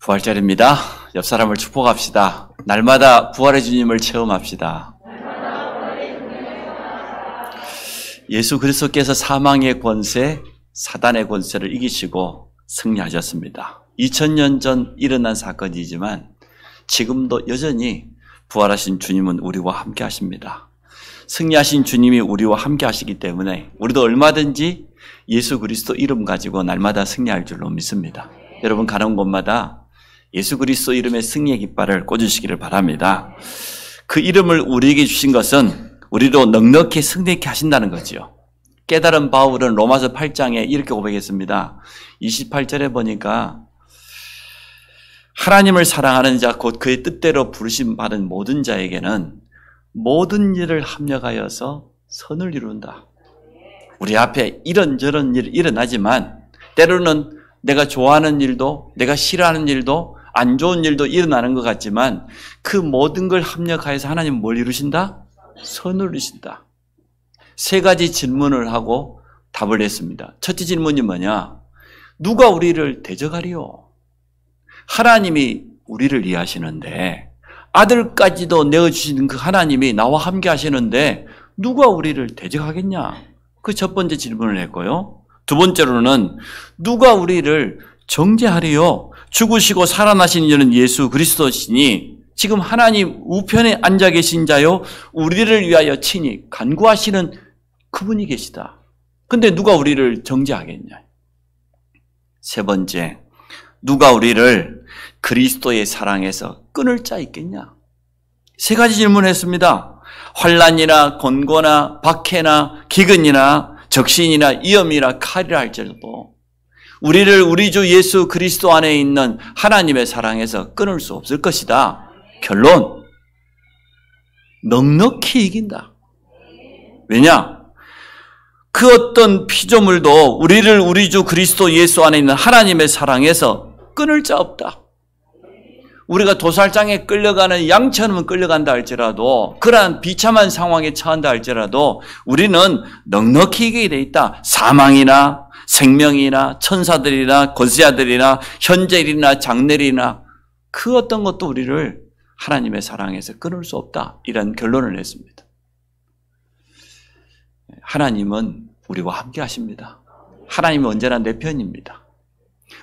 부활절입니다. 옆 사람을 축복합시다. 날마다 부활의 주님을 체험합시다. 예수 그리스도께서 사망의 권세, 사단의 권세를 이기시고 승리하셨습니다. 2000년 전 일어난 사건이지만 지금도 여전히 부활하신 주님은 우리와 함께 하십니다. 승리하신 주님이 우리와 함께 하시기 때문에 우리도 얼마든지 예수 그리스도 이름 가지고 날마다 승리할 줄로 믿습니다. 여러분 가는 곳마다 예수 그리스도 이름의 승리의 깃발을 꽂으시기를 바랍니다. 그 이름을 우리에게 주신 것은 우리로 넉넉히 승리케 하신다는 거죠. 깨달은 바울은 로마서 8장에 이렇게 고백했습니다. 28절에 보니까 하나님을 사랑하는 자 곧 그의 뜻대로 부르심 받은 모든 자에게는 모든 일을 합력하여서 선을 이룬다. 우리 앞에 이런저런 일이 일어나지만 때로는 내가 좋아하는 일도 내가 싫어하는 일도 안 좋은 일도 일어나는 것 같지만 그 모든 걸 합력하여서 하나님은 뭘 이루신다? 선을 이루신다. 세 가지 질문을 하고 답을 했습니다. 첫째 질문이 뭐냐? 누가 우리를 대적하리요? 하나님이 우리를 이해하시는데 아들까지도 내어주시는 그 하나님이 나와 함께 하시는데 누가 우리를 대적하겠냐? 그 첫 번째 질문을 했고요. 두 번째로는 누가 우리를 정죄하리요? 죽으시고 살아나신 이는 예수 그리스도시니 지금 하나님 우편에 앉아 계신 자요 우리를 위하여 친히 간구하시는 그분이 계시다. 근데 누가 우리를 정죄하겠냐? 세 번째, 누가 우리를 그리스도의 사랑에서 끊을 자 있겠냐? 세 가지 질문했습니다. 환난이나 곤고나 박해나 기근이나 적신이나 위험이나 칼이라 할지라도 우리를 우리 주 예수 그리스도 안에 있는 하나님의 사랑에서 끊을 수 없을 것이다. 결론, 넉넉히 이긴다. 왜냐? 그 어떤 피조물도 우리를 우리 주 그리스도 예수 안에 있는 하나님의 사랑에서 끊을 자 없다. 우리가 도살장에 끌려가는 양처럼 끌려간다 할지라도 그러한 비참한 상황에 처한다 할지라도 우리는 넉넉히 이기게 돼 있다. 사망이나 생명이나 천사들이나 권세자들이나 현재일이나 장래일이나 그 어떤 것도 우리를 하나님의 사랑에서 끊을 수 없다. 이런 결론을 냈습니다. 하나님은 우리와 함께 하십니다. 하나님은 언제나 내 편입니다.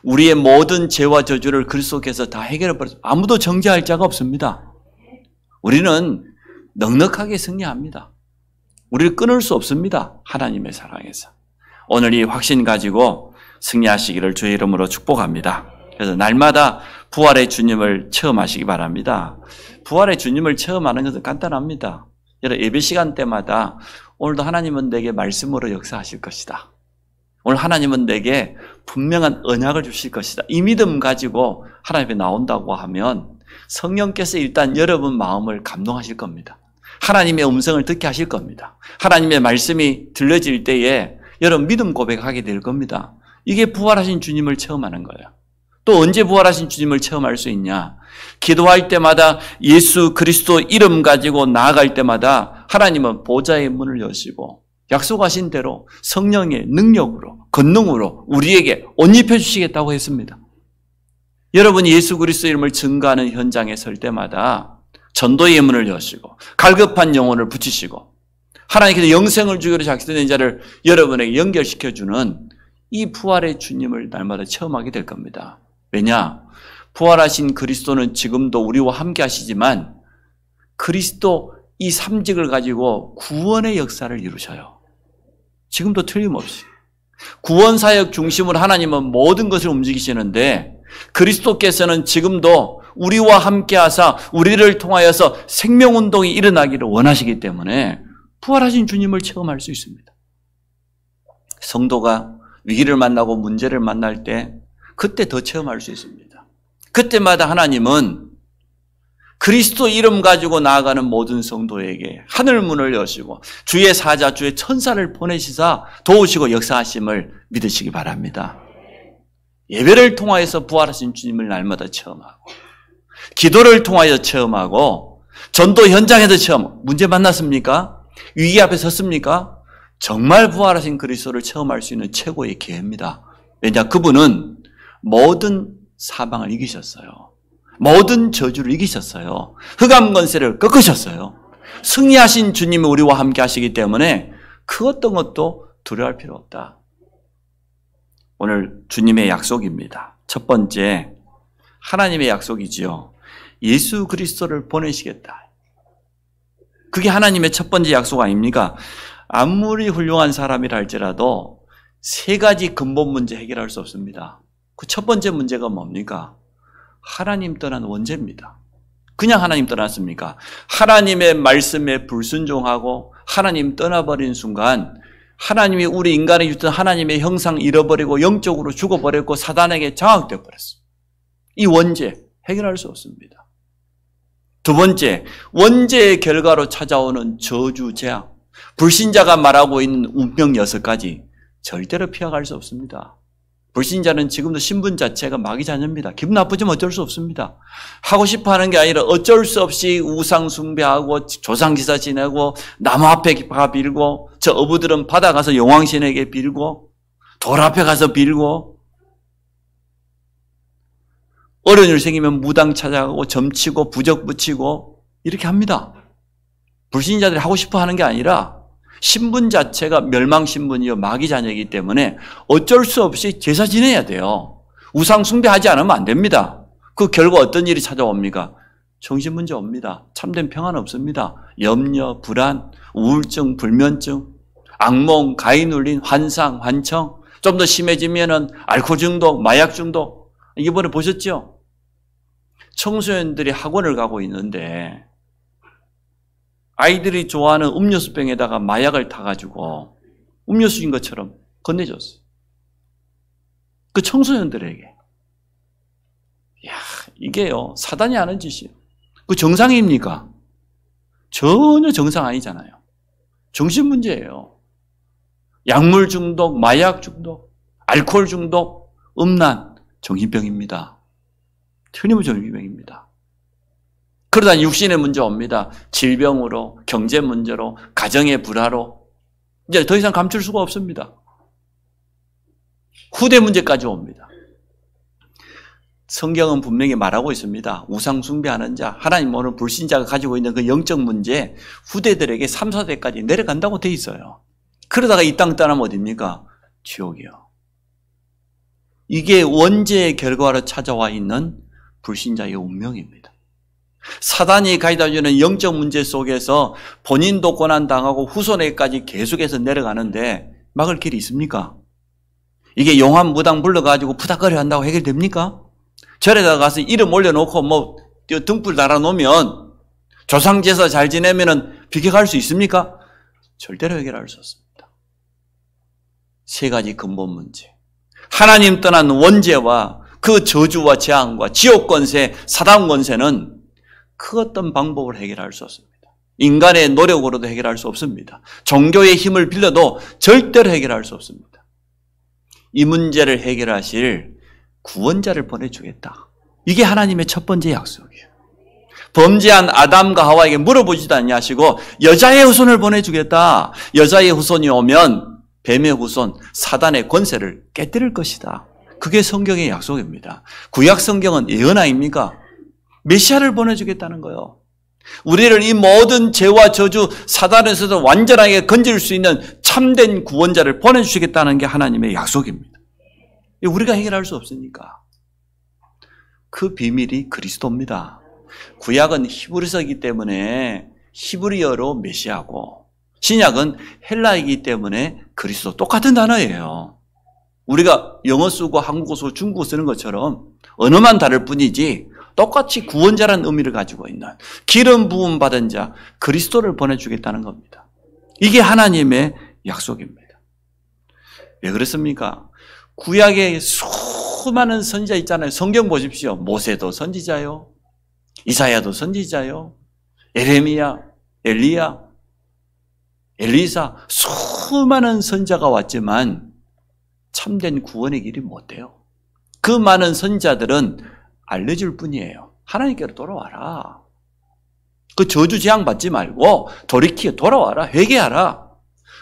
우리의 모든 죄와 저주를 그리스도께서 다 해결해 버렸습니다. 아무도 정죄할 자가 없습니다. 우리는 넉넉하게 승리합니다. 우리를 끊을 수 없습니다. 하나님의 사랑에서. 오늘 이 확신 가지고 승리하시기를 주의 이름으로 축복합니다. 그래서 날마다 부활의 주님을 체험하시기 바랍니다. 부활의 주님을 체험하는 것은 간단합니다. 여러분 예배 시간 때마다 오늘도 하나님은 내게 말씀으로 역사하실 것이다. 오늘 하나님은 내게 분명한 언약을 주실 것이다. 이 믿음 가지고 하나님 앞에 나온다고 하면 성령께서 일단 여러분 마음을 감동하실 겁니다. 하나님의 음성을 듣게 하실 겁니다. 하나님의 말씀이 들려질 때에 여러분 믿음 고백하게 될 겁니다. 이게 부활하신 주님을 체험하는 거예요. 또 언제 부활하신 주님을 체험할 수 있냐? 기도할 때마다 예수 그리스도 이름 가지고 나아갈 때마다 하나님은 보좌의 문을 여시고 약속하신 대로 성령의 능력으로 권능으로 우리에게 옷 입혀주시겠다고 했습니다. 여러분이 예수 그리스도 이름을 증거하는 현장에 설 때마다 전도의 문을 여시고 갈급한 영혼을 붙이시고 하나님께서 영생을 주기로 작정된 자를 여러분에게 연결시켜주는 이 부활의 주님을 날마다 체험하게 될 겁니다. 왜냐? 부활하신 그리스도는 지금도 우리와 함께 하시지만 그리스도 이 삼직을 가지고 구원의 역사를 이루셔요. 지금도 틀림없이. 구원사역 중심으로 하나님은 모든 것을 움직이시는데 그리스도께서는 지금도 우리와 함께 하사 우리를 통하여서 생명운동이 일어나기를 원하시기 때문에 부활하신 주님을 체험할 수 있습니다. 성도가 위기를 만나고 문제를 만날 때 그때 더 체험할 수 있습니다. 그때마다 하나님은 그리스도 이름 가지고 나아가는 모든 성도에게 하늘문을 여시고 주의 사자, 주의 천사를 보내시사 도우시고 역사하심을 믿으시기 바랍니다. 예배를 통하여서 부활하신 주님을 날마다 체험하고 기도를 통하여 체험하고 전도 현장에서 체험. 문제 만났습니까? 위기 앞에 섰습니까? 정말 부활하신 그리스도를 체험할 수 있는 최고의 기회입니다. 왜냐? 그분은 모든 사방을 이기셨어요. 모든 저주를 이기셨어요. 흑암 권세를 꺾으셨어요. 승리하신 주님이 우리와 함께 하시기 때문에 그 어떤 것도 두려워할 필요 없다. 오늘 주님의 약속입니다. 첫 번째, 하나님의 약속이지요. 예수 그리스도를 보내시겠다. 그게 하나님의 첫 번째 약속 아닙니까? 아무리 훌륭한 사람이라 할지라도 세 가지 근본 문제 해결할 수 없습니다. 그 첫 번째 문제가 뭡니까? 하나님 떠난 원죄입니다. 그냥 하나님 떠났습니까? 하나님의 말씀에 불순종하고 하나님 떠나버린 순간 하나님이 우리 인간에 주던 하나님의 형상 잃어버리고 영적으로 죽어버렸고 사단에게 장악되어 버렸어요. 이 원죄 해결할 수 없습니다. 두 번째, 원죄의 결과로 찾아오는 저주, 재앙. 불신자가 말하고 있는 운명 6가지 절대로 피해갈 수 없습니다. 불신자는 지금도 신분 자체가 마귀 자녀입니다. 기분 나쁘지만 어쩔 수 없습니다. 하고 싶어 하는 게 아니라 어쩔 수 없이 우상 숭배하고 조상기사 지내고 나무 앞에 가 빌고 저 어부들은 바다 가서 용왕신에게 빌고 돌 앞에 가서 빌고 어려운 일 생기면 무당 찾아가고 점치고 부적 붙이고 이렇게 합니다. 불신자들이 하고 싶어 하는 게 아니라 신분 자체가 멸망신분이요 마귀 자녀이기 때문에 어쩔 수 없이 제사 지내야 돼요. 우상 숭배하지 않으면 안 됩니다. 그 결과 어떤 일이 찾아옵니까? 정신문제 옵니다. 참된 평안 없습니다. 염려, 불안, 우울증, 불면증, 악몽, 가위 눌린, 환상, 환청, 좀 더 심해지면은 알코올 중독, 마약 중독. 이번에 보셨죠? 청소년들이 학원을 가고 있는데 아이들이 좋아하는 음료수병에다가 마약을 타가지고 음료수인 것처럼 건네줬어요. 그 청소년들에게. 이야, 이게요, 사단이 하는 짓이에요. 그 정상입니까? 전혀 정상 아니잖아요. 정신문제예요. 약물 중독, 마약 중독, 알코올 중독, 음란, 정신병입니다. 틀림없이 정신병입니다. 그러다 육신의 문제 옵니다. 질병으로, 경제 문제로, 가정의 불화로 이제 더 이상 감출 수가 없습니다. 후대 문제까지 옵니다. 성경은 분명히 말하고 있습니다. 우상 숭배하는 자, 하나님 모르는 불신자가 가지고 있는 그 영적 문제 후대들에게 3, 4대까지 내려간다고 돼 있어요. 그러다가 이 땅 떠나면 어딥니까? 지옥이요. 이게 원죄의 결과로 찾아와 있는 불신자의 운명입니다. 사단이 가져다주는 영적 문제 속에서 본인도 고난당하고 후손에게까지 계속해서 내려가는데 막을 길이 있습니까? 이게 용한 무당 불러가지고 푸닥거려 한다고 해결됩니까? 절에다 가서 이름 올려놓고 뭐 등불 달아놓으면 조상제사 잘 지내면은 비켜갈 수 있습니까? 절대로 해결할 수 없습니다. 세 가지 근본 문제. 하나님 떠난 원죄와 그 저주와 재앙과 지옥 권세, 사단 권세는 그 어떤 방법을 해결할 수 없습니다. 인간의 노력으로도 해결할 수 없습니다. 종교의 힘을 빌려도 절대로 해결할 수 없습니다. 이 문제를 해결하실 구원자를 보내주겠다. 이게 하나님의 첫 번째 약속이에요. 범죄한 아담과 하와에게 물어보지도 않냐시고 여자의 후손을 보내주겠다. 여자의 후손이 오면 뱀의 후손, 사단의 권세를 깨뜨릴 것이다. 그게 성경의 약속입니다. 구약 성경은 예언 아닙니까? 메시아를 보내주겠다는 거예요. 우리를 이 모든 죄와 저주, 사단에서도 완전하게 건질 수 있는 참된 구원자를 보내주시겠다는 게 하나님의 약속입니다. 우리가 해결할 수 없으니까. 그 비밀이 그리스도입니다. 구약은 히브리서이기 때문에 히브리어로 메시아고 신약은 헬라이기 때문에 그리스도 똑같은 단어예요. 우리가 영어 쓰고 한국어 쓰고 중국어 쓰는 것처럼 언어만 다를 뿐이지 똑같이 구원자라는 의미를 가지고 있는 기름 부음 받은 자 그리스도를 보내주겠다는 겁니다. 이게 하나님의 약속입니다. 왜 그렇습니까? 구약에 수많은 선지자 있잖아요. 성경 보십시오. 모세도 선지자요. 이사야도 선지자요. 예레미야, 엘리야, 엘리사 수많은 선지자가 왔지만 참된 구원의 길이 못 돼요. 그 많은 선지자들은 알려줄 뿐이에요. 하나님께로 돌아와라. 그 저주 재앙 받지 말고 돌이켜 돌아와라. 회개하라.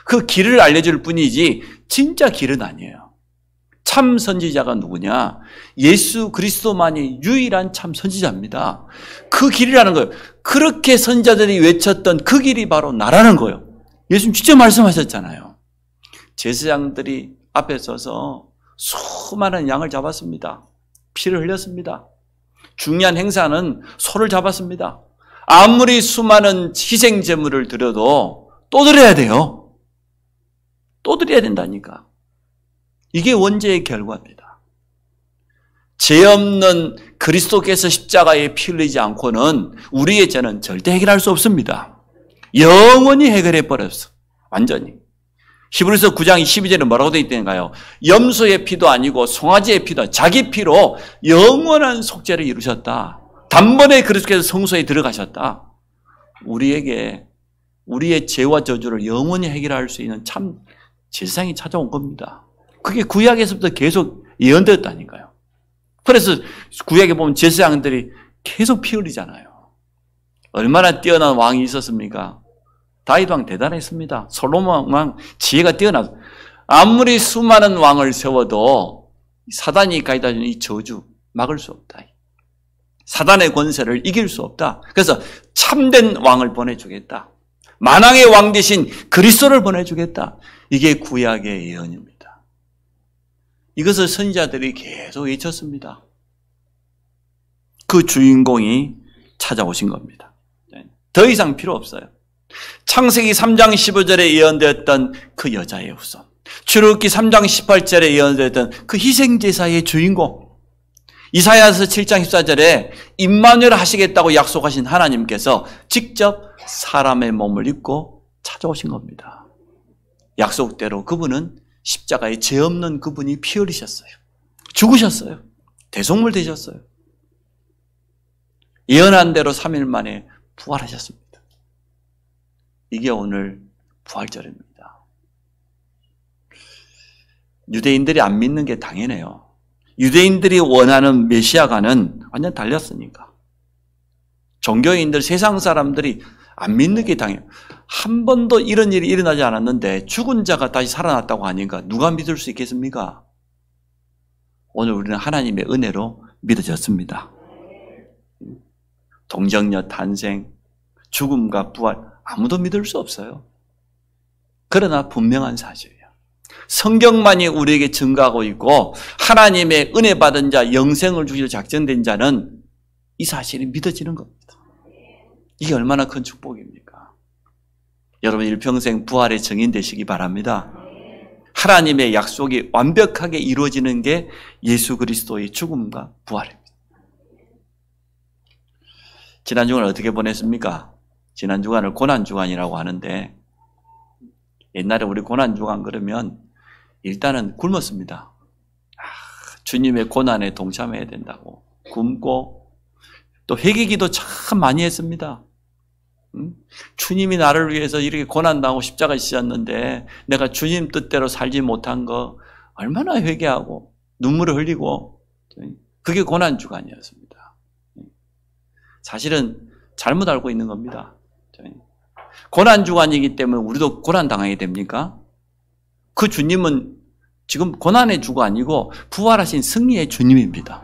그 길을 알려줄 뿐이지 진짜 길은 아니에요. 참 선지자가 누구냐? 예수 그리스도만이 유일한 참 선지자입니다. 그 길이라는 거예요. 그렇게 선지자들이 외쳤던 그 길이 바로 나라는 거예요. 예수님 직접 말씀하셨잖아요. 제사장들이 앞에 서서 수많은 양을 잡았습니다. 피를 흘렸습니다. 중요한 행사는 소를 잡았습니다. 아무리 수많은 희생 제물을 드려도 또 드려야 돼요. 또 드려야 된다니까. 이게 원죄의 결과입니다. 죄 없는 그리스도께서 십자가에 피 흘리지 않고는 우리의 죄는 절대 해결할 수 없습니다. 영원히 해결해 버렸어. 완전히. 히브리서 9장 12절에 뭐라고 되어 있던가요? 염소의 피도 아니고 송아지의 피도 아니고 자기 피로 영원한 속죄를 이루셨다. 단번에 그리스도께서 성소에 들어가셨다. 우리에게 우리의 죄와 저주를 영원히 해결할 수 있는 참 세상이 찾아온 겁니다. 그게 구약에서부터 계속 예언되었다니까요. 그래서 구약에 보면 제사장들이 계속 피 흘리잖아요. 얼마나 뛰어난 왕이 있었습니까? 다윗 왕 대단했습니다. 솔로몬 왕 지혜가 뛰어나서 아무리 수많은 왕을 세워도 사단이 가져다 준 이 저주 막을 수 없다. 사단의 권세를 이길 수 없다. 그래서 참된 왕을 보내주겠다. 만왕의 왕 대신 그리스도를 보내주겠다. 이게 구약의 예언입니다. 이것을 선지자들이 계속 외쳤습니다. 그 주인공이 찾아오신 겁니다. 더 이상 필요 없어요. 창세기 3장 15절에 예언되었던 그 여자의 후손, 출애굽기 3장 18절에 예언되었던 그 희생제사의 주인공, 이사야서 7장 14절에 임마누엘 하시겠다고 약속하신 하나님께서 직접 사람의 몸을 입고 찾아오신 겁니다. 약속대로 그분은 십자가에 죄 없는 그분이 피 흘리셨어요. 죽으셨어요. 대속물 되셨어요. 예언한 대로 3일 만에 부활하셨습니다. 이게 오늘 부활절입니다. 유대인들이 안 믿는 게 당연해요. 유대인들이 원하는 메시아가는 완전 달렸으니까. 종교인들, 세상 사람들이 안 믿는 게 당연해요. 한 번도 이런 일이 일어나지 않았는데 죽은 자가 다시 살아났다고 하니까 누가 믿을 수 있겠습니까? 오늘 우리는 하나님의 은혜로 믿어졌습니다. 동정녀 탄생, 죽음과 부활, 아무도 믿을 수 없어요. 그러나 분명한 사실이에요. 성경만이 우리에게 증거하고 있고 하나님의 은혜 받은 자, 영생을 주기로 작정된 자는 이 사실이 믿어지는 겁니다. 이게 얼마나 큰 축복입니까? 여러분 일평생 부활의 증인 되시기 바랍니다. 하나님의 약속이 완벽하게 이루어지는 게 예수 그리스도의 죽음과 부활입니다. 지난 주간을 어떻게 보냈습니까? 지난 주간을 고난주간이라고 하는데 옛날에 우리 고난주간 그러면 일단은 굶었습니다. 주님의 고난에 동참해야 된다고 굶고 또 회개기도 참 많이 했습니다. 주님이 나를 위해서 이렇게 고난당하고 십자가 지셨는데 내가 주님 뜻대로 살지 못한 거 얼마나 회개하고 눈물을 흘리고 그게 고난주간이었습니다. 사실은 잘못 알고 있는 겁니다. 고난주간이기 때문에 우리도 고난당하게 됩니까? 그 주님은 지금 고난의 주가 아니고 부활하신 승리의 주님입니다.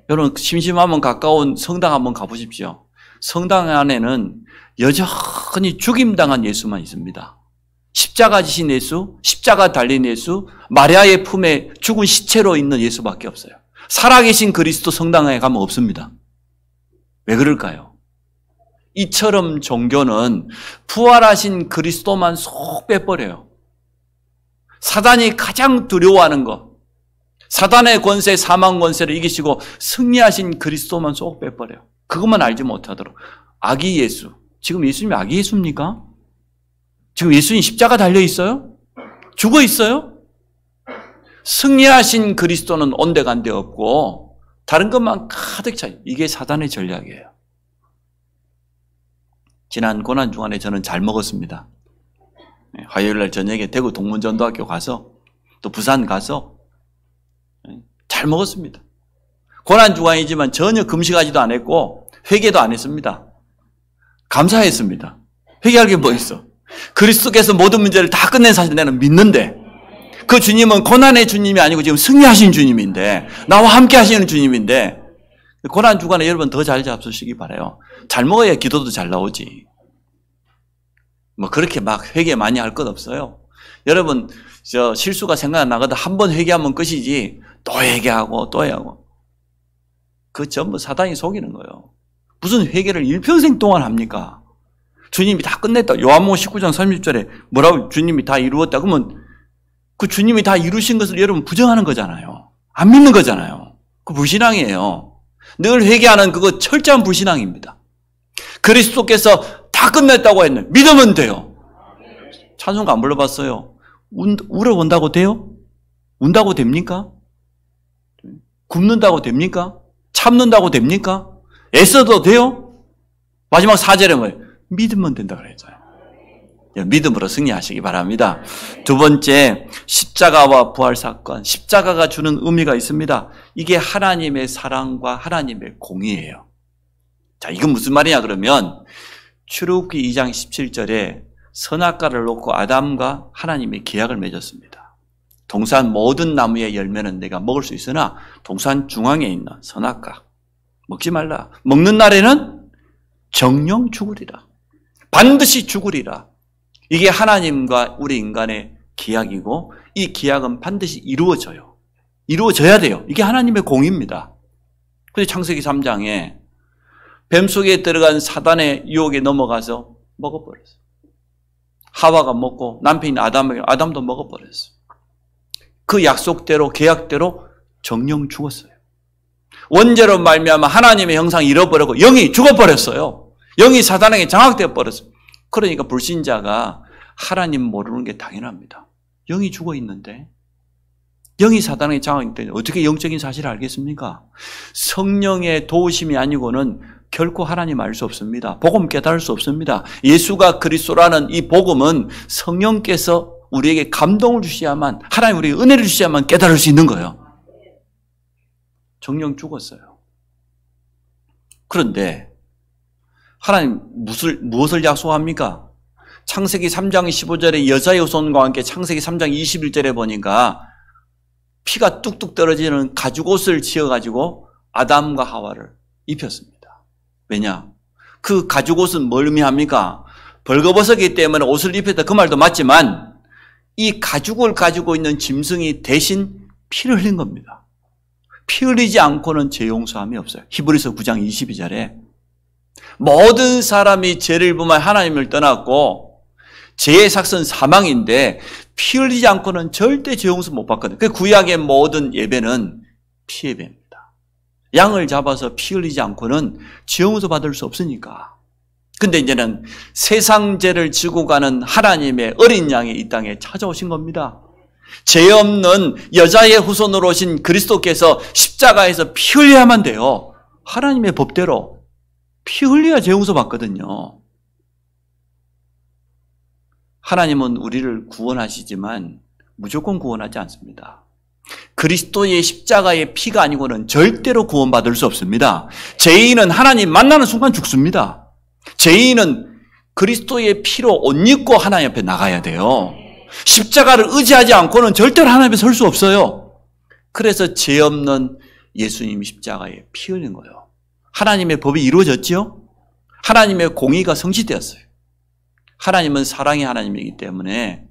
여러분 심심하면 가까운 성당 한번 가보십시오. 성당 안에는 여전히 죽임당한 예수만 있습니다. 십자가 지신 예수, 십자가 달린 예수, 마리아의 품에 죽은 시체로 있는 예수밖에 없어요. 살아계신 그리스도 성당에 가면 없습니다. 왜 그럴까요? 이처럼 종교는 부활하신 그리스도만 쏙 빼버려요. 사단이 가장 두려워하는 것, 사단의 권세, 사망 권세를 이기시고 승리하신 그리스도만 쏙 빼버려요. 그것만 알지 못하도록. 아기 예수, 지금 예수님이 아기 예수입니까? 지금 예수님 십자가 달려 있어요? 죽어 있어요? 승리하신 그리스도는 온데간데 없고 다른 것만 가득 차. 이게 사단의 전략이에요. 지난 고난주간에 저는 잘 먹었습니다. 화요일날 저녁에 대구 동문전도학교 가서 또 부산 가서 잘 먹었습니다. 고난주간이지만 전혀 금식하지도 안 했고 회개도 안 했습니다. 감사했습니다. 회개할 게 뭐 있어? 그리스도께서 모든 문제를 다 끝낸 사실 나는 믿는데 그 주님은 고난의 주님이 아니고 지금 승리하신 주님인데, 나와 함께 하시는 주님인데, 고난 주간에 여러분 더 잘 잡수시기 바라요. 잘 먹어야 기도도 잘 나오지. 뭐 그렇게 막 회개 많이 할 것 없어요. 여러분 실수가 생각나거든 한 번 회개하면 끝이지 또 회개하고 또 회개하고. 그 전부 사단이 속이는 거예요. 무슨 회개를 일평생 동안 합니까? 주님이 다 끝냈다. 요한복음 19장 30절에 뭐라고 주님이 다 이루었다. 그러면 그 주님이 다 이루신 것을 여러분 부정하는 거잖아요. 안 믿는 거잖아요. 그 불신앙이에요. 늘 회개하는 그거 철저한 불신앙입니다. 그리스도께서 다 끝냈다고 했는데 믿으면 돼요. 찬송가 안 불러봤어요. 울어본다고 돼요? 운다고 됩니까? 굶는다고 됩니까? 참는다고 됩니까? 애써도 돼요? 마지막 4절에 뭐예요? 믿으면 된다 그랬잖아요. 믿음으로 승리하시기 바랍니다. 두 번째, 십자가와 부활 사건. 십자가가 주는 의미가 있습니다. 이게 하나님의 사랑과 하나님의 공의예요. 자, 이건 무슨 말이냐 그러면 출애굽기 2장 17절에 선악과를 놓고 아담과 하나님이 계약을 맺었습니다. 동산 모든 나무의 열매는 내가 먹을 수 있으나 동산 중앙에 있는 선악과 먹지 말라. 먹는 날에는 정령 죽으리라. 반드시 죽으리라. 이게 하나님과 우리 인간의 계약이고 이 계약은 반드시 이루어져요. 이루어져야 돼요. 이게 하나님의 공의입니다. 그래서 창세기 3장에 뱀 속에 들어간 사단의 유혹에 넘어가서 먹어버렸어요. 하와가 먹고 남편인 아담도 먹어버렸어요. 그 약속대로 계약대로 정령 죽었어요. 원죄로 말미암아 하나님의 형상 잃어버리고 영이 죽어버렸어요. 영이 사단에게 장악되어 버렸어요. 그러니까 불신자가 하나님 모르는 게 당연합니다. 영이 죽어 있는데 영이 사단에게 장악되는데 어떻게 영적인 사실을 알겠습니까? 성령의 도우심이 아니고는 결코 하나님 알 수 없습니다. 복음 깨달을 수 없습니다. 예수가 그리스도라는 이 복음은 성령께서 우리에게 감동을 주셔야만, 하나님 우리에게 은혜를 주셔야만 깨달을 수 있는 거예요. 정령 죽었어요. 그런데 하나님 무엇을 약속합니까? 창세기 3장 15절에 여자의 후손과 함께 창세기 3장 21절에 보니까 피가 뚝뚝 떨어지는 가죽옷을 지어가지고 아담과 하와를 입혔습니다. 왜냐? 그 가죽옷은 뭘 의미합니까? 벌거벗었기 때문에 옷을 입혔다 그 말도 맞지만 이 가죽을 가지고 있는 짐승이 대신 피를 흘린 겁니다. 피 흘리지 않고는 죄 용서함이 없어요. 히브리서 9장 22절에 모든 사람이 죄를 범하여 하나님을 떠났고 죄의 삭은 사망인데 피 흘리지 않고는 절대 죄 용서 못 받거든요. 그 구약의 모든 예배는 피 예배입니다. 양을 잡아서 피 흘리지 않고는 죄 용서 받을 수 없으니까. 근데 이제는 세상 죄를 지고 가는 하나님의 어린 양이 이 땅에 찾아오신 겁니다. 죄 없는 여자의 후손으로 오신 그리스도께서 십자가에서 피 흘려야만 돼요. 하나님의 법대로 피 흘려야 죄 용서 받거든요. 하나님은 우리를 구원하시지만 무조건 구원하지 않습니다. 그리스도의 십자가의 피가 아니고는 절대로 구원받을 수 없습니다. 죄인은 하나님 만나는 순간 죽습니다. 죄인은 그리스도의 피로 옷 입고 하나님 앞에 나가야 돼요. 십자가를 의지하지 않고는 절대로 하나님 앞에 설 수 없어요. 그래서 죄 없는 예수님이 십자가에 피 흘린 거예요. 하나님의 법이 이루어졌지요? 하나님의 공의가 성취되었어요. 하나님은 사랑의 하나님이기 때문에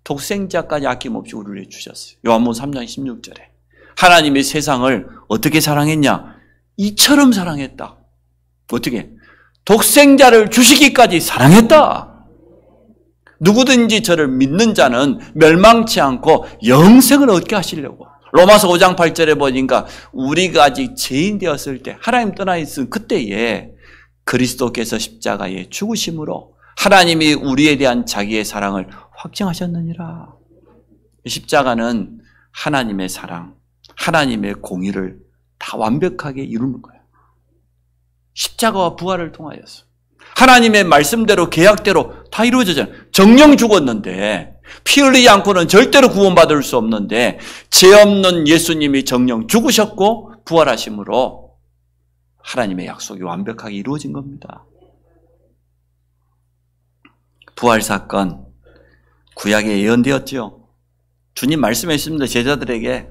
독생자까지 아낌없이 우리를 주셨어요. 요한복음 3장 16절에 하나님이 세상을 어떻게 사랑했냐? 이처럼 사랑했다. 어떻게? 독생자를 주시기까지 사랑했다. 누구든지 저를 믿는 자는 멸망치 않고 영생을 얻게 하시려고. 로마서 5장 8절에 보니까 우리가 아직 죄인 되었을 때 하나님 떠나 있은 그때에 그리스도께서 십자가에 죽으심으로 하나님이 우리에 대한 자기의 사랑을 확증하셨느니라. 십자가는 하나님의 사랑, 하나님의 공의를 다 완벽하게 이루는 거예요. 십자가와 부활을 통하여서 하나님의 말씀대로 계약대로 다 이루어지잖아요. 정령 죽었는데 피 흘리지 않고는 절대로 구원받을 수 없는데 죄 없는 예수님이 정령 죽으셨고 부활하심으로 하나님의 약속이 완벽하게 이루어진 겁니다. 부활 사건 구약에 예언되었죠. 주님 말씀했습니다. 제자들에게.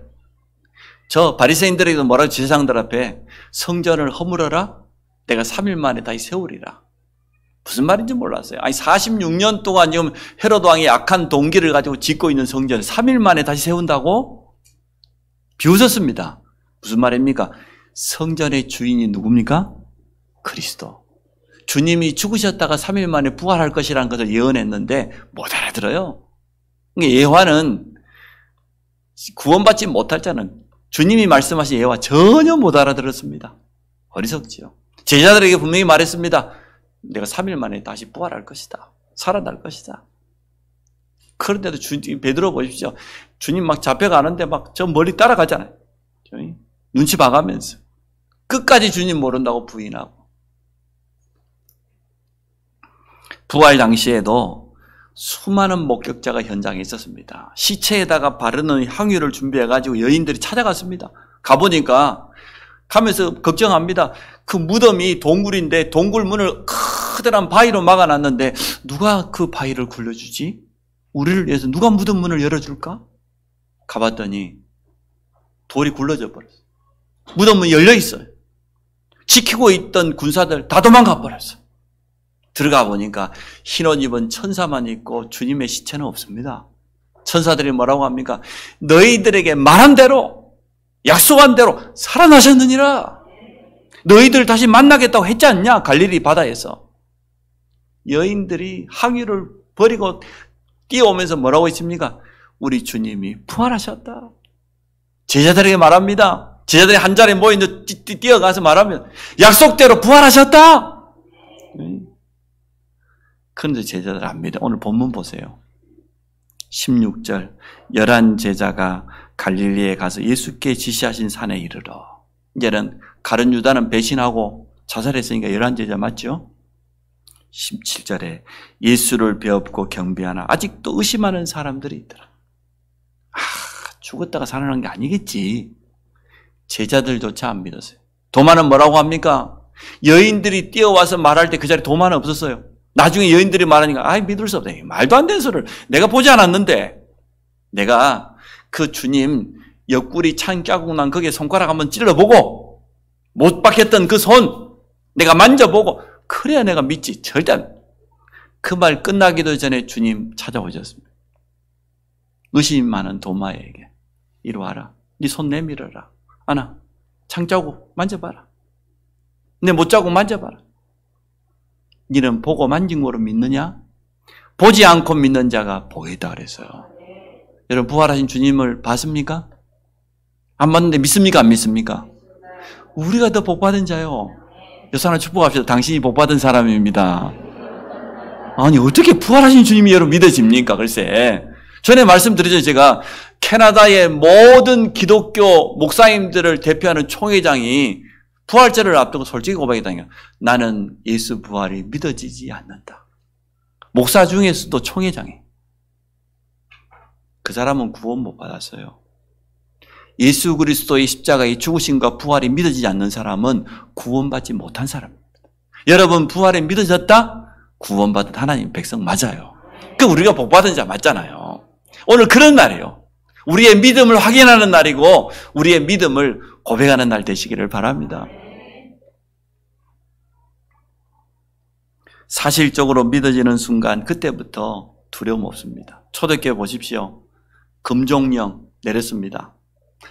저 바리새인들에게도 뭐라고 제사장들 앞에 성전을 허물어라. 내가 3일 만에 다시 세우리라. 무슨 말인지 몰랐어요. 아니 46년 동안 지금 헤로드 왕이 악한 동기를 가지고 짓고 있는 성전을 3일 만에 다시 세운다고? 비웃었습니다. 무슨 말입니까? 성전의 주인이 누굽니까? 그리스도. 주님이 죽으셨다가 3일 만에 부활할 것이라는 것을 예언했는데 못 알아들어요. 예화는 구원받지 못할 자는 주님이 말씀하신 예화 전혀 못 알아들었습니다. 어리석지요. 제자들에게 분명히 말했습니다. 내가 3일 만에 다시 부활할 것이다. 살아날 것이다. 그런데도 베드로 보십시오. 주님 막 잡혀가는데 막 저 멀리 따라가잖아요. 눈치 봐가면서. 끝까지 주님 모른다고 부인하고. 부활 당시에도 수많은 목격자가 현장에 있었습니다. 시체에다가 바르는 향유를 준비해가지고 여인들이 찾아갔습니다. 가보니까 가면서 걱정합니다. 그 무덤이 동굴인데 동굴 문을 커다란 바위로 막아놨는데 누가 그 바위를 굴려주지? 우리를 위해서 누가 무덤 문을 열어줄까? 가봤더니 돌이 굴러져 버렸어요. 무덤 문이 열려 있어요. 지키고 있던 군사들 다 도망가 버렸어요. 들어가 보니까 흰옷 입은 천사만 있고 주님의 시체는 없습니다. 천사들이 뭐라고 합니까? 너희들에게 말한 대로 약속한 대로 살아나셨느니라. 너희들 다시 만나겠다고 했지 않냐? 갈릴리 바다에서. 여인들이 항유를 버리고 뛰어오면서 뭐라고 했습니까? 우리 주님이 부활하셨다. 제자들에게 말합니다. 제자들이 한 자리에 모여있는데 뛰어가서 말하면 약속대로 부활하셨다. 그런데 제자들 안 믿어. 오늘 본문 보세요. 16절 11 제자가 갈릴리에 가서 예수께 지시하신 산에 이르러. 이제는 가룟 유다는 배신하고 자살했으니까 11 제자 맞죠? 17절에 예수를 배엎고 경배하나 아직도 의심하는 사람들이 있더라. 죽었다가 살아난 게 아니겠지. 제자들조차 안 믿었어요. 도마는 뭐라고 합니까? 여인들이 뛰어와서 말할 때 그 자리에 도마는 없었어요. 나중에 여인들이 말하니까 믿을 수 없다. 말도 안 되는 소리를 내가 보지 않았는데 내가 그 주님 옆구리 찬 자국 난 거기에 손가락 한번 찔러보고 못 박혔던 그 손 내가 만져보고 그래야 내가 믿지. 절대 그 말 끝나기도 전에 주님 찾아오셨습니다. 의심 많은 도마에게 이리 와라. 네 손 내밀어라. 아나 창자국 만져봐라. 내 못자국 만져봐라. 너는 보고 만진 거로 믿느냐? 보지 않고 믿는 자가 복이다 그랬어요. 여러분 부활하신 주님을 봤습니까? 안 봤는데 믿습니까? 안 믿습니까? 우리가 더 복받은 자요. 여러분 축복합시다. 당신이 복받은 사람입니다. 아니 어떻게 부활하신 주님이 여러분 믿어집니까? 글쎄. 전에 말씀드렸죠. 제가 캐나다의 모든 기독교 목사님들을 대표하는 총회장이 부활절을 앞두고 솔직히 고백했다니까. 나는 예수 부활이 믿어지지 않는다. 목사 중에서도 총회장이. 그 사람은 구원 못 받았어요. 예수 그리스도의 십자가의 죽으심과 부활이 믿어지지 않는 사람은 구원받지 못한 사람입니다. 여러분 부활이 믿어졌다? 구원받은 하나님 백성 맞아요. 그 우리가 복받은 자 맞잖아요. 오늘 그런 날이에요. 우리의 믿음을 확인하는 날이고 우리의 믿음을 고백하는 날 되시기를 바랍니다. 사실적으로 믿어지는 순간 그때부터 두려움 없습니다. 초대교회 보십시오. 금종령 내렸습니다.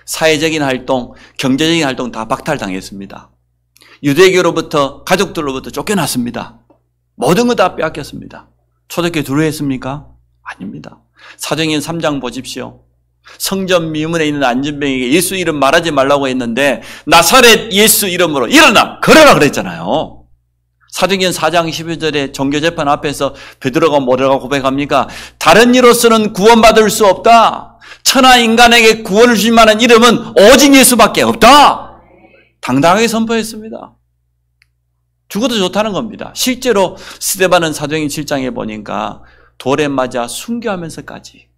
사회적인 활동, 경제적인 활동 다 박탈당했습니다. 유대교로부터 가족들로부터 쫓겨났습니다. 모든 거 다 빼앗겼습니다. 초대교회 두려워했습니까? 아닙니다. 사도행전 3장 보십시오. 성전 미문에 있는 안진병에게 예수 이름 말하지 말라고 했는데 나사렛 예수 이름으로 일어나 걸어라 그랬잖아요. 사도행전 4장 12절에 종교재판 앞에서 베드로가 뭐라고 고백합니까? 다른 이로서는 구원받을 수 없다. 천하 인간에게 구원을 주실 만한 이름은 오직 예수밖에 없다. 당당하게 선포했습니다. 죽어도 좋다는 겁니다. 실제로 스데반은 사도행전 7장에 보니까 돌에 맞아 순교하면서까지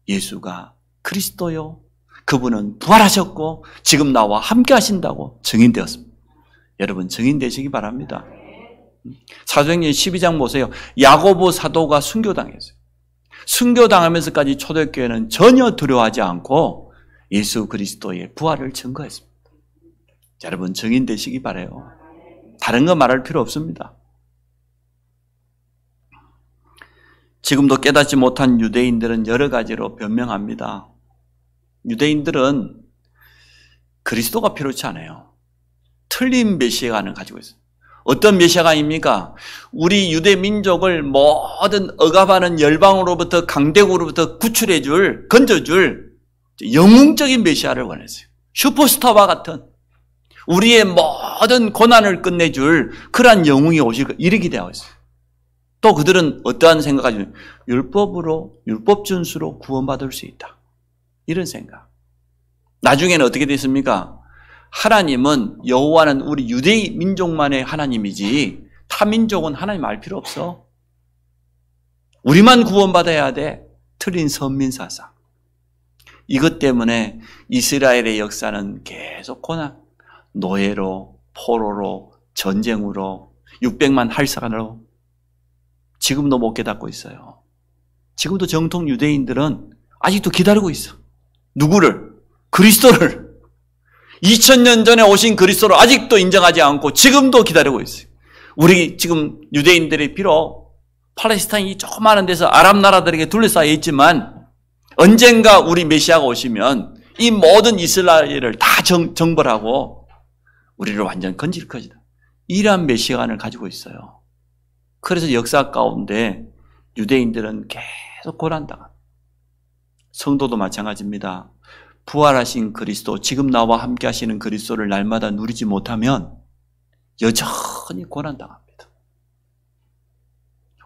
예수가 그리스도요. 그분은 부활하셨고 지금 나와 함께 하신다고 증인되었습니다. 여러분 증인되시기 바랍니다. 사도행전 12장 보세요. 야고보 사도가 순교당했어요. 순교당하면서까지 초대교회는 전혀 두려워하지 않고 예수 그리스도의 부활을 증거했습니다. 여러분 증인되시기 바라요. 다른 거 말할 필요 없습니다. 지금도 깨닫지 못한 유대인들은 여러 가지로 변명합니다. 유대인들은 그리스도가 필요치 않아요. 틀린 메시아관을 가지고 있어요. 어떤 메시아관입니까? 우리 유대 민족을 모든 억압하는 열방으로부터 강대국으로부터 구출해줄, 건져줄 영웅적인 메시아를 원했어요. 슈퍼스타와 같은 우리의 모든 고난을 끝내줄 그러한 영웅이 오실 거 이렇게 되어 있어요. 또 그들은 어떠한 생각을 가지고 율법으로 율법 준수로 구원받을 수 있다. 이런 생각. 나중에는 어떻게 됐습니까? 하나님은 여호와는 우리 유대 민족만의 하나님이지 타 민족은 하나님 알 필요 없어. 우리만 구원받아야 돼. 틀린 선민 사상. 이것 때문에 이스라엘의 역사는 계속 고난, 노예로, 포로로, 전쟁으로, 600만 할사관으로 지금도 못 깨닫고 있어요. 지금도 정통 유대인들은 아직도 기다리고 있어. 누구를? 그리스도를. 2000년 전에 오신 그리스도를 아직도 인정하지 않고 지금도 기다리고 있어요. 우리 지금 유대인들이 비록 팔레스타인이 조그마한 데서 아랍 나라들에게 둘러싸여 있지만 언젠가 우리 메시아가 오시면 이 모든 이스라엘을 다 정벌하고 우리를 완전 건질 것이다. 이러한 메시아관을 가지고 있어요. 그래서 역사 가운데 유대인들은 계속 고난당합니다. 성도도 마찬가지입니다. 부활하신 그리스도, 지금 나와 함께 하시는 그리스도를 날마다 누리지 못하면 여전히 고난당합니다.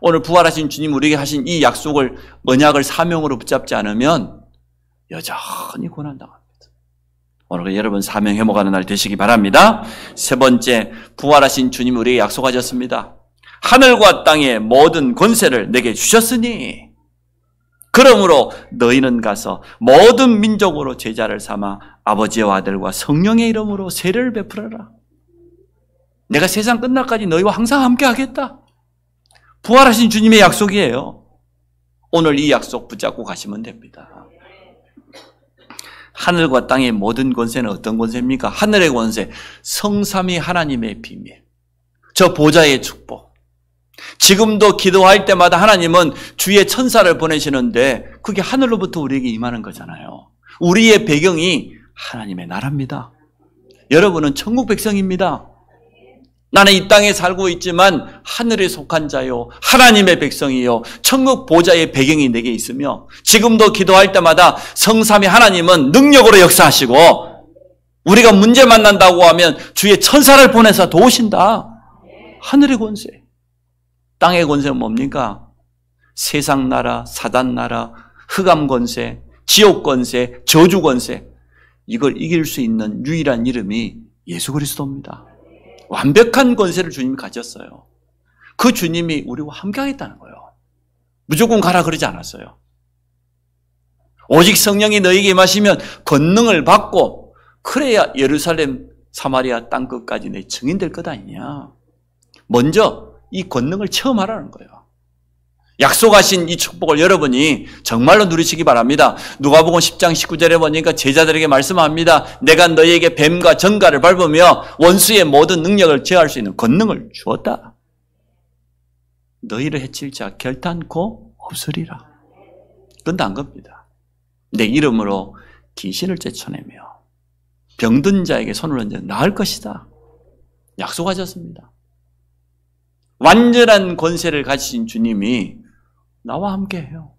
오늘 부활하신 주님 우리에게 하신 이 약속을 언약을 사명으로 붙잡지 않으면 여전히 고난당합니다. 오늘 여러분 사명 회복하는 날 되시기 바랍니다. 세 번째, 부활하신 주님 우리에게 약속하셨습니다. 하늘과 땅의 모든 권세를 내게 주셨으니 그러므로 너희는 가서 모든 민족으로 제자를 삼아 아버지와 아들과 성령의 이름으로 세례를 베풀어라. 내가 세상 끝날까지 너희와 항상 함께 하겠다. 부활하신 주님의 약속이에요. 오늘 이 약속 붙잡고 가시면 됩니다. 하늘과 땅의 모든 권세는 어떤 권세입니까? 하늘의 권세, 성삼위 하나님의 비밀, 저 보좌의 축복. 지금도 기도할 때마다 하나님은 주의 천사를 보내시는데 그게 하늘로부터 우리에게 임하는 거잖아요. 우리의 배경이 하나님의 나라입니다. 여러분은 천국 백성입니다. 나는 이 땅에 살고 있지만 하늘에 속한 자요, 하나님의 백성이요, 천국 보좌의 배경이 내게 있으며 지금도 기도할 때마다 성삼위 하나님은 능력으로 역사하시고 우리가 문제 만난다고 하면 주의 천사를 보내서 도우신다. 하늘의 권세. 땅의 권세는 뭡니까? 세상 나라, 사단 나라, 흑암 권세, 지옥 권세, 저주 권세. 이걸 이길 수 있는 유일한 이름이 예수 그리스도입니다. 완벽한 권세를 주님이 가졌어요. 그 주님이 우리와 함께 하겠다는 거예요. 무조건 가라 그러지 않았어요. 오직 성령이 너에게 임하시면 권능을 받고 그래야 예루살렘, 사마리아 땅끝까지 내 증인 될 것 아니냐. 먼저 이 권능을 체험하라는 거예요. 약속하신 이 축복을 여러분이 정말로 누리시기 바랍니다. 누가복음 10장 19절에 보니까 제자들에게 말씀합니다. 내가 너희에게 뱀과 정갈을 밟으며 원수의 모든 능력을 제어할 수 있는 권능을 주었다. 너희를 해칠 자 결단코 없으리라. 끝난 겁니다. 내 이름으로 귀신을 쫓아내며 병든 자에게 손을 얹어 나을 것이다. 약속하셨습니다. 완전한 권세를 가지신 주님이 나와 함께 해요.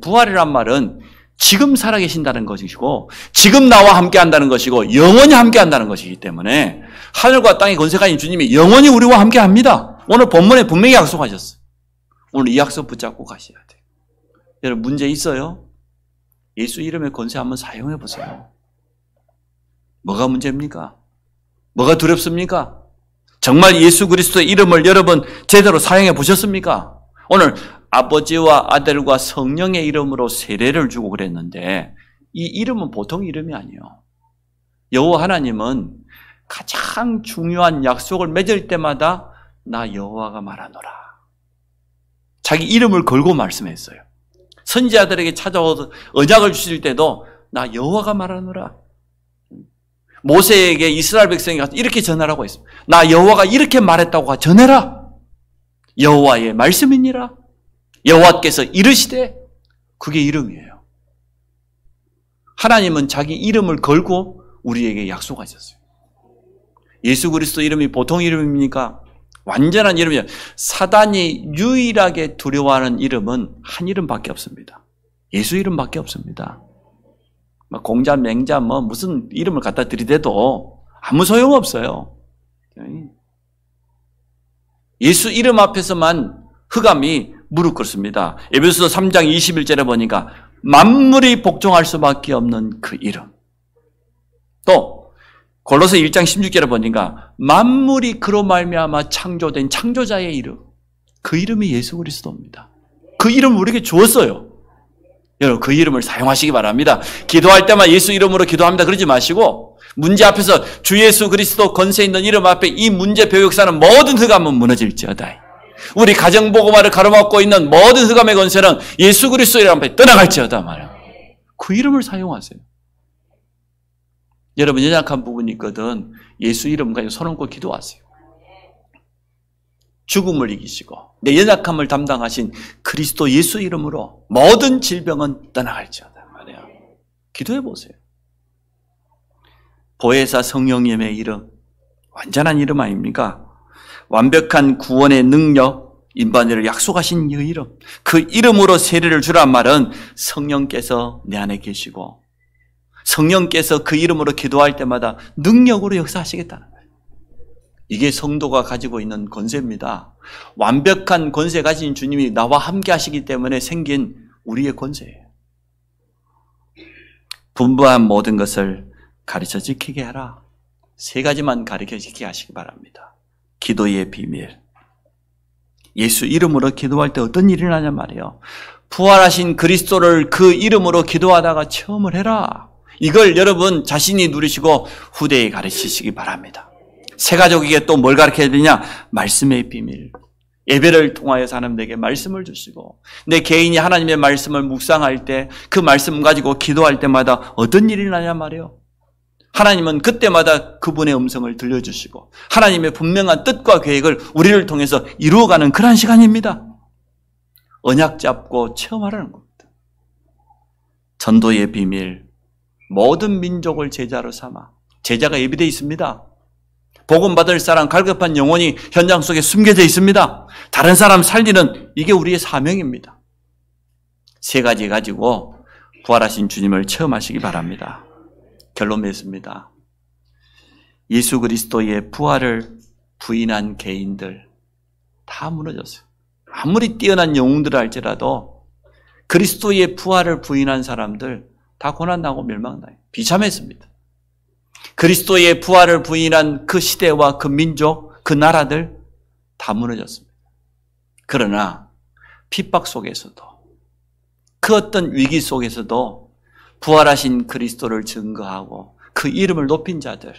부활이란 말은 지금 살아계신다는 것이고 지금 나와 함께 한다는 것이고 영원히 함께 한다는 것이기 때문에 하늘과 땅의 권세가 가진 주님이 영원히 우리와 함께 합니다. 오늘 본문에 분명히 약속하셨어요. 오늘 이 약속 붙잡고 가셔야 돼요. 여러분 문제 있어요? 예수 이름의 권세 한번 사용해 보세요. 뭐가 문제입니까? 뭐가 두렵습니까? 정말 예수 그리스도의 이름을 여러분 제대로 사용해 보셨습니까? 오늘 아버지와 아들과 성령의 이름으로 세례를 주고 그랬는데 이 이름은 보통 이름이 아니에요. 여호와 하나님은 가장 중요한 약속을 맺을 때마다 나 여호와가 말하노라. 자기 이름을 걸고 말씀했어요. 선지자들에게 찾아와서 언약을 주실 때도 나 여호와가 말하노라. 모세에게 이스라엘 백성이 가서 이렇게 전하라고 했습니다. 나 여호와가 이렇게 말했다고 전해라. 여호와의 말씀이니라. 여호와께서 이르시되, 그게 이름이에요. 하나님은 자기 이름을 걸고 우리에게 약속하셨어요. 예수 그리스도 이름이 보통 이름입니까? 완전한 이름이에요. 사단이 유일하게 두려워하는 이름은 한 이름밖에 없습니다. 예수 이름밖에 없습니다. 공자, 맹자, 무슨 이름을 갖다 들이대도 아무 소용없어요. 예수 이름 앞에서만 흑암이 무릎 꿇습니다. 에베소서 3장 21절에 보니까 만물이 복종할 수밖에 없는 그 이름. 또 골로새 1장 16절에 보니까 만물이 그로 말미암아 창조된 창조자의 이름. 그 이름이 예수 그리스도입니다. 그 이름을 우리에게 주었어요. 여러분, 그 이름을 사용하시기 바랍니다. 기도할 때만 예수 이름으로 기도합니다 그러지 마시고, 문제 앞에서 주 예수 그리스도 권세 있는 이름 앞에 이 문제 벽역사는 모든 흑암은 무너질지어다. 우리 가정보고마를 가로막고 있는 모든 흑암의 권세는 예수 그리스도 이름 앞에 떠나갈지어다 말이에요. 그 이름을 사용하세요. 여러분, 연약한 부분이 있거든 예수 이름 가지고 손 얹고 기도하세요. 죽음을 이기시고 내 연약함을 담당하신 그리스도 예수 이름으로 모든 질병은 떠나갈지어다 말이에요. 기도해 보세요. 보혜사 성령님의 이름, 완전한 이름 아닙니까? 완벽한 구원의 능력, 임반일을 약속하신 이 이름, 그 이름으로 세례를 주란 말은 성령께서 내 안에 계시고 성령께서 그 이름으로 기도할 때마다 능력으로 역사하시겠다는 거예요. 이게 성도가 가지고 있는 권세입니다. 완벽한 권세 가진 주님이 나와 함께 하시기 때문에 생긴 우리의 권세예요. 분부한 모든 것을 가르쳐 지키게 하라. 세 가지만 가르쳐 지키게 하시기 바랍니다. 기도의 비밀. 예수 이름으로 기도할 때 어떤 일이 나냐 말이에요. 부활하신 그리스도를 그 이름으로 기도하다가 체험을 해라. 이걸 여러분 자신이 누리시고 후대에 가르치시기 바랍니다. 새 가족에게 또 뭘 가르쳐야 되냐? 말씀의 비밀. 예배를 통하여 사람들에게 말씀을 주시고 내 개인이 하나님의 말씀을 묵상할 때 그 말씀 가지고 기도할 때마다 어떤 일이 나냐 말이에요. 하나님은 그때마다 그분의 음성을 들려주시고 하나님의 분명한 뜻과 계획을 우리를 통해서 이루어가는 그런 시간입니다. 언약 잡고 체험하라는 겁니다. 전도의 비밀. 모든 민족을 제자로 삼아. 제자가 예비되어 있습니다. 복음 받을 사람, 갈급한 영혼이 현장 속에 숨겨져 있습니다. 다른 사람 살리는 이게 우리의 사명입니다. 세 가지 가지고 부활하신 주님을 체험하시기 바랍니다. 결론 맺습니다. 예수 그리스도의 부활을 부인한 개인들 다 무너졌어요. 아무리 뛰어난 영웅들 할지라도 그리스도의 부활을 부인한 사람들 다 고난나고 멸망나요. 비참했습니다. 그리스도의 부활을 부인한 그 시대와 그 민족, 그 나라들 다 무너졌습니다. 그러나 핍박 속에서도 그 어떤 위기 속에서도 부활하신 그리스도를 증거하고 그 이름을 높인 자들,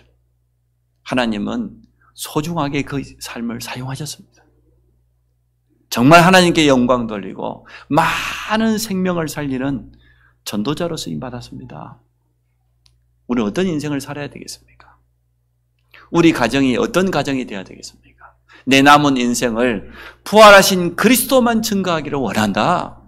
하나님은 소중하게 그 삶을 사용하셨습니다. 정말 하나님께 영광 돌리고 많은 생명을 살리는 전도자로 쓰임받았습니다. 우리는 어떤 인생을 살아야 되겠습니까? 우리 가정이 어떤 가정이 되어야 되겠습니까? 내 남은 인생을 부활하신 그리스도만 증거하기를 원한다.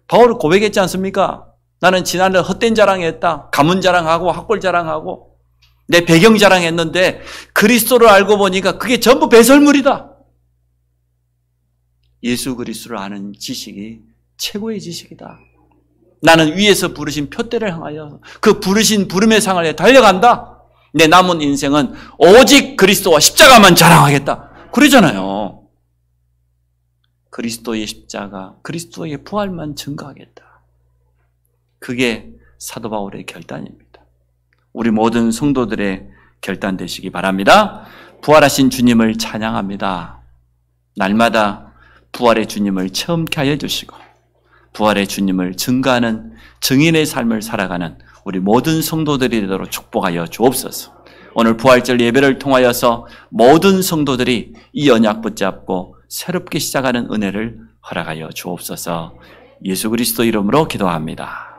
바울은 고백했지 않습니까? 나는 지난해 헛된 자랑했다. 가문 자랑하고 학벌 자랑하고 내 배경 자랑했는데 그리스도를 알고 보니까 그게 전부 배설물이다. 예수 그리스도를 아는 지식이 최고의 지식이다. 나는 위에서 부르신 표대를 향하여 그 부르신 부름의 상을 달려간다. 내 남은 인생은 오직 그리스도와 십자가만 자랑하겠다. 그러잖아요. 그리스도의 십자가, 그리스도의 부활만 증거하겠다. 그게 사도 바울의 결단입니다. 우리 모든 성도들의 결단 되시기 바랍니다. 부활하신 주님을 찬양합니다. 날마다 부활의 주님을 체험케 하여 주시고 부활의 주님을 증거하는 증인의 삶을 살아가는 우리 모든 성도들이 되도록 축복하여 주옵소서. 오늘 부활절 예배를 통하여서 모든 성도들이 이 언약 붙잡고 새롭게 시작하는 은혜를 허락하여 주옵소서. 예수 그리스도 이름으로 기도합니다.